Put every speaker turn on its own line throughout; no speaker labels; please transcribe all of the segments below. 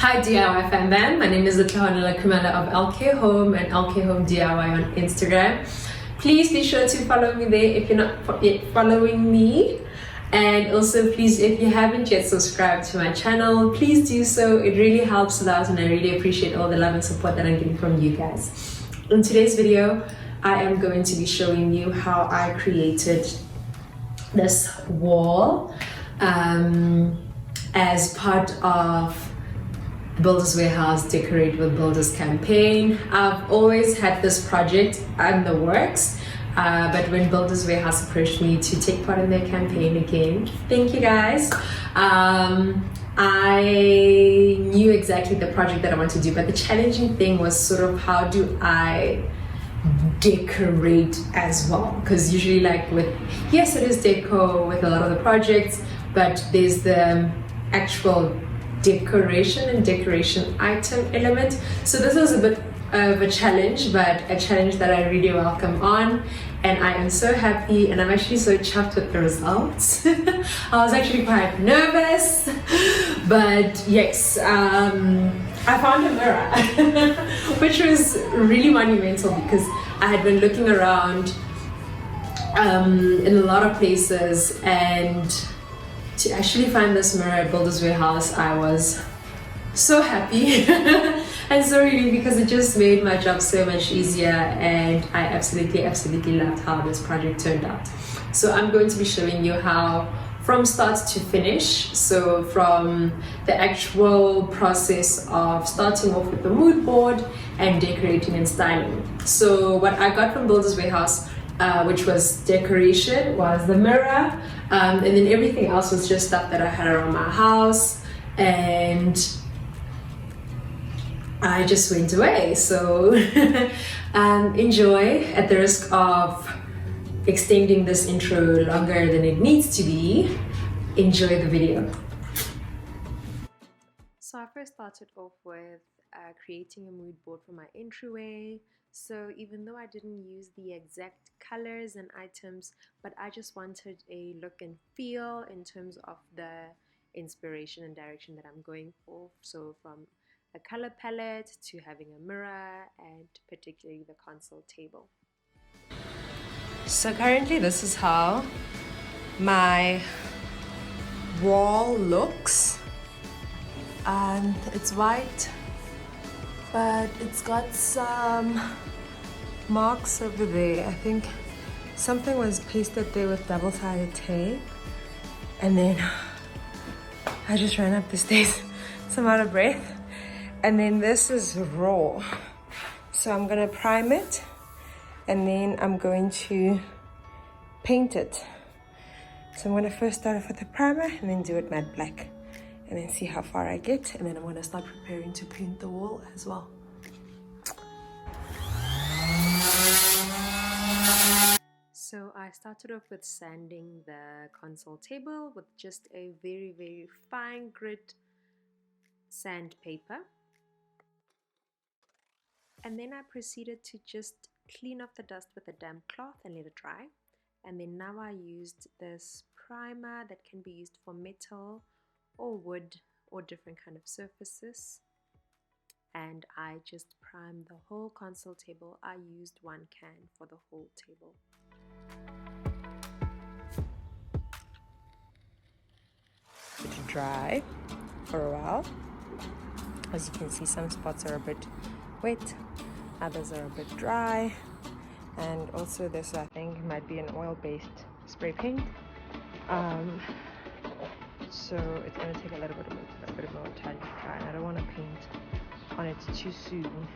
Hi DIY fan band, my name is Latohanela Kumala of LK Home and LK Home DIY on Instagram. Please be sure to follow me there if you're not yet following me. And also please, if you haven't yet subscribed to my channel, please do so. It really helps a lot and I really appreciate all the love and support that I'm getting from you guys. In today's video, I am going to be showing you how I created this wall as part of Builders Warehouse Decorate with Builders campaign. I've always had this project in the works, but when Builders Warehouse approached me to take part in their campaign again, thank you guys, I knew exactly the project that I wanted to do, but the challenging thing was sort of how do I decorate as well, because usually like yes it is decor with a lot of the projects, but there's the actual decoration and decoration item element. So this was a bit of a challenge, but a challenge that I really welcome on, and I am so happy and I'm actually so chuffed with the results. I was actually quite nervous, but yes, I found a mirror which was really monumental because I had been looking around in a lot of places, and to actually find this mirror at Builders Warehouse, I was so happy and so relieved because it just made my job so much easier, and I absolutely loved how this project turned out. So I'm going to be showing you how from start to finish, so from the actual process of starting off with the mood board and decorating and styling. So what I got from Builders Warehouse, which was decoration, was the mirror, and then everything else was just stuff that I had around my house, and I just went away. So enjoy. At the risk of extending this intro longer than it needs to be, enjoy the video. So I first started off with creating a mood board for my entryway. So even though I didn't use the exact colors and items, but I just wanted a look and feel in terms of the inspiration and direction that I'm going for. So from a color palette to having a mirror and particularly the console table. So currently this is how my wall looks, and it's white, but it's got some marks over there. I think something was pasted there with double-sided tape, and then I just ran up the stairs so I'm out of breath. And then this is raw, so I'm gonna prime it and then I'm going to paint it. So I'm gonna first start off with the primer and then do it matte black, and then see how far I get, and then I'm gonna start preparing to paint the wall as well. So I started off with sanding the console table with just a very fine grit sandpaper, and then I proceeded to just clean off the dust with a damp cloth and let it dry. And then now I used this primer that can be used for metal or wood or different kind of surfaces, and I just primed the whole console table. I used 1 can for the whole table. To dry for a while. As you can see, some spots are a bit wet, others are a bit dry, and also this I think might be an oil-based spray paint. So it's going to take a bit more time to dry, and I don't want to paint on it too soon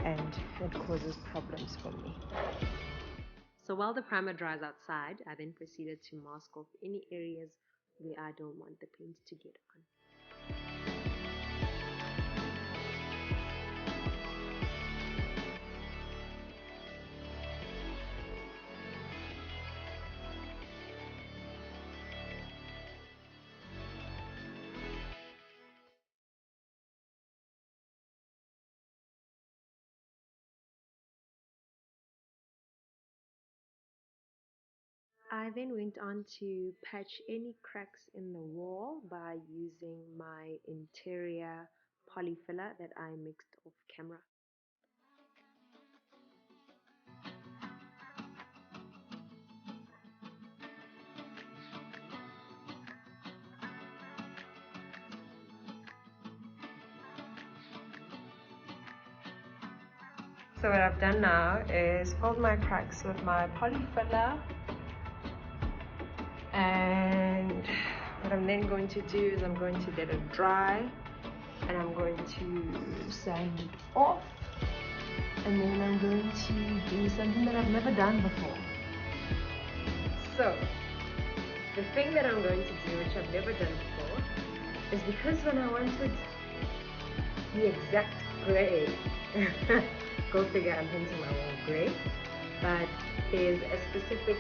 and it causes problems for me. So while the primer dries outside, I then proceeded to mask off any areas where I don't want the paint to get on. I then went on to patch any cracks in the wall by using my interior polyfiller that I mixed off camera. So what I've done now is filled my cracks with my polyfiller, and what I'm then going to do is I'm going to let it dry and I'm going to sand it off, and then I'm going to do something that I've never done before. So the thing that I'm going to do, which I've never done before, is because when I wanted the exact gray, go figure, I'm painting my wall gray, but there's a specific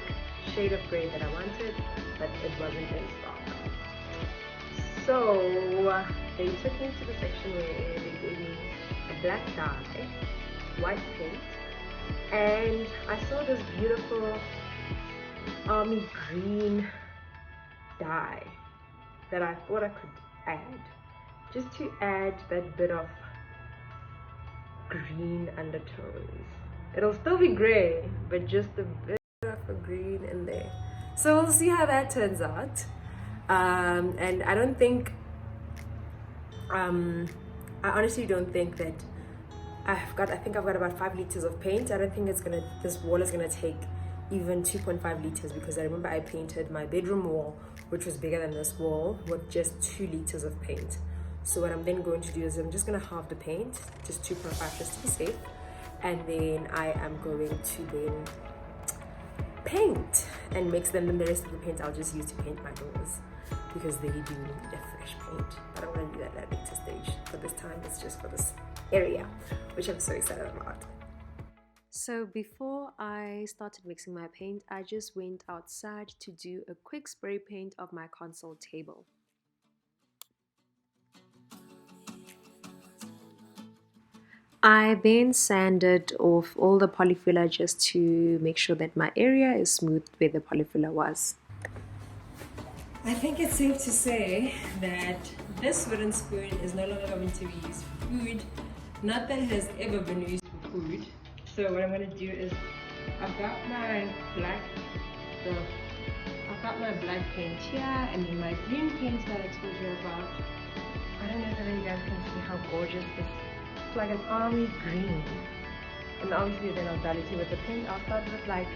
shade of gray that I wanted, but it wasn't in stock. So they took me to the section where they gave me a black dye, white paint, and I saw this beautiful army green dye that I thought I could add, just to add that bit of green undertones. It'll still be gray, but just a bit of a green in there. So we'll see how that turns out. And I don't think, I honestly don't think that I think I've got about 5 liters of paint. I don't think this wall is gonna take even 2.5 liters, because I remember I painted my bedroom wall, which was bigger than this wall, with just 2 liters of paint. So what I'm then going to do is I'm just gonna halve the paint, just 2.5, just to be safe. And then I am going to then paint and mix them. And the rest of the paint I'll just use to paint my doors, because they do need a fresh paint. But I'm gonna do that at a later stage. For this time, it's just for this area, which I'm so excited about. So before I started mixing my paint, I just went outside to do a quick spray paint of my console table. I then sanded off all the polyfiller just to make sure that my area is smooth where the polyfiller was. I think it's safe to say that this wooden spoon is no longer going to be used for food. Not that it has ever been used for food. So what I'm going to do is I've got my black paint here, and then my green paint that I told you about. I don't know if you guys can see how gorgeous this is. It's like an army green. And obviously then I'll dilute it with the paint. I'll start with like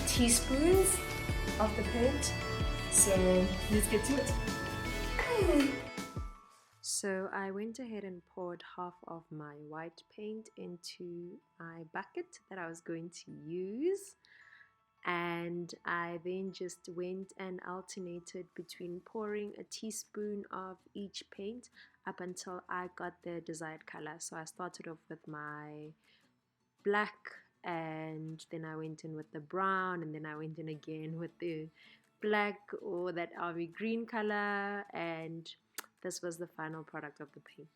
teaspoons of the paint. So let's get to it. So I went ahead and poured half of my white paint into my bucket that I was going to use, and I then just went and alternated between pouring a teaspoon of each paint up until I got the desired color. So I started off with my black, and then I went in with the brown, and then I went in again with the black or that army green color, and this was the final product of the paint.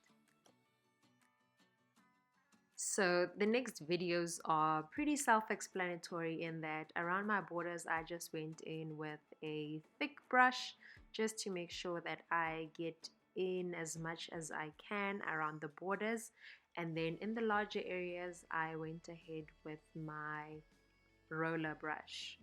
So the next videos are pretty self-explanatory in that around my borders I just went in with a thick brush just to make sure that I get in as much as I can around the borders, and then in the larger areas I went ahead with my roller brush.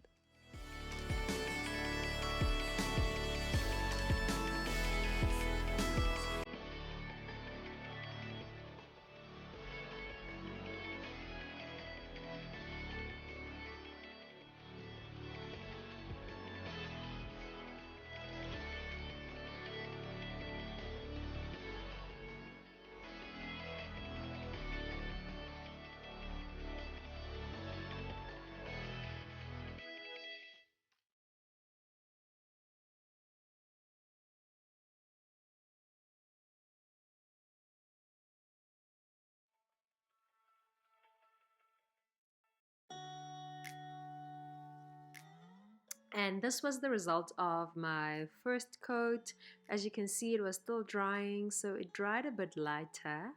And this was the result of my first coat. As you can see, it was still drying, so it dried a bit lighter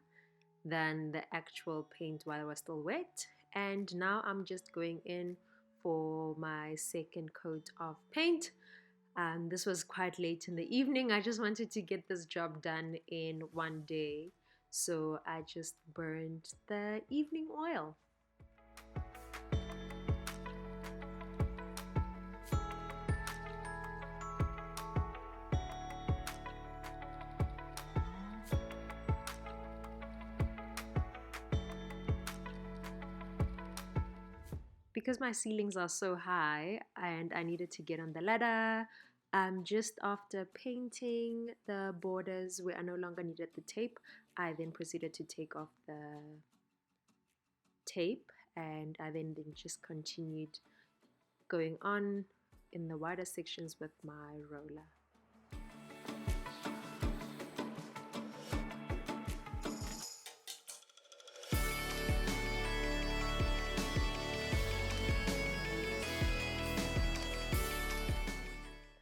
than the actual paint while it was still wet. And now I'm just going in for my second coat of paint. This was quite late in the evening. I just wanted to get this job done in one day, so I just burned the evening oil. Because my ceilings are so high and I needed to get on the ladder, just after painting the borders where I no longer needed the tape, I then proceeded to take off the tape, and I then just continued going on in the wider sections with my roller.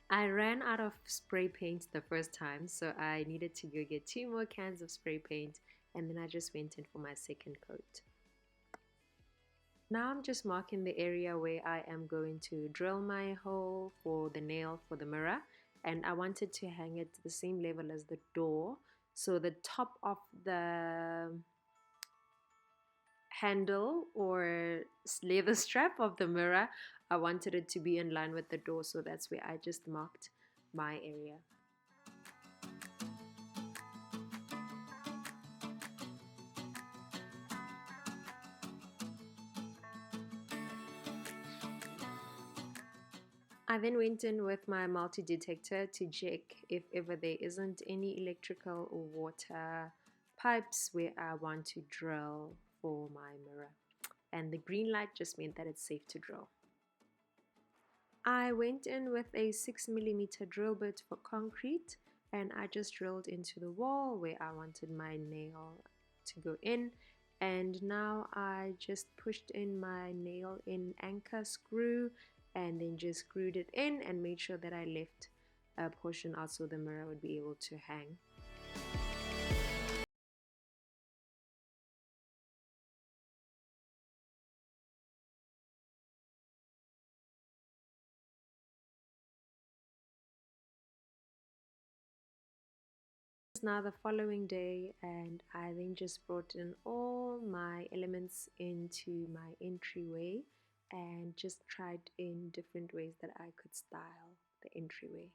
I ran out of spray paint the first time, so I needed to go get 2 more cans of spray paint, and then I just went in for my second coat. Now I'm just marking the area where I am going to drill my hole for the nail for the mirror, and I wanted to hang it the same level as the door, so the top of the handle or leather strap of the mirror, I wanted it to be in line with the door, so that's where I just marked my area. I then went in with my multi-detector to check if ever there isn't any electrical or water pipes where I want to drill for my mirror, and the green light just meant that it's safe to drill. I went in with a 6mm drill bit for concrete, and I just drilled into the wall where I wanted my nail to go in, and now I just pushed in my nail in anchor screw and then just screwed it in and made sure that I left a portion out so the mirror would be able to hang. It's now the following day, and I then just brought in all my elements into my entryway and just tried in different ways that I could style the entryway.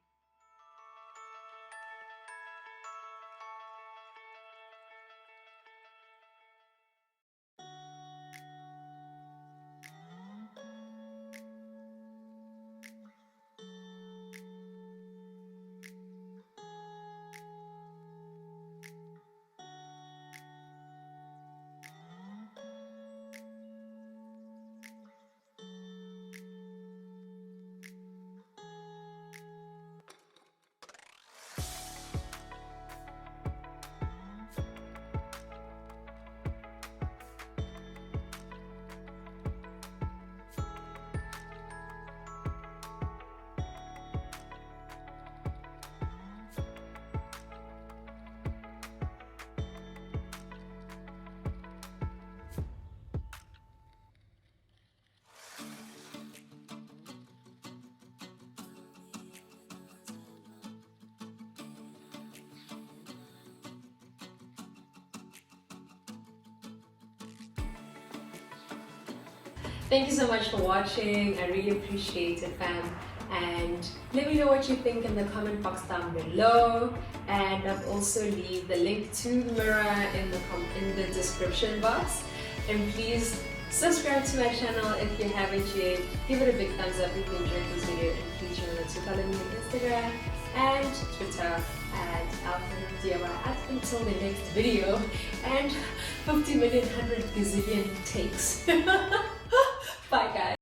Thank you so much for watching. I really appreciate it, fam. And let me know what you think in the comment box down below. And I've also leave the link to the mirror in the description box. And please subscribe to my channel if you haven't yet. Give it a big thumbs up if you enjoyed this video, and please remember to follow me on Instagram and Twitter at alpha.diy. Until the next video and 50 million 100 gazillion takes. Bye guys.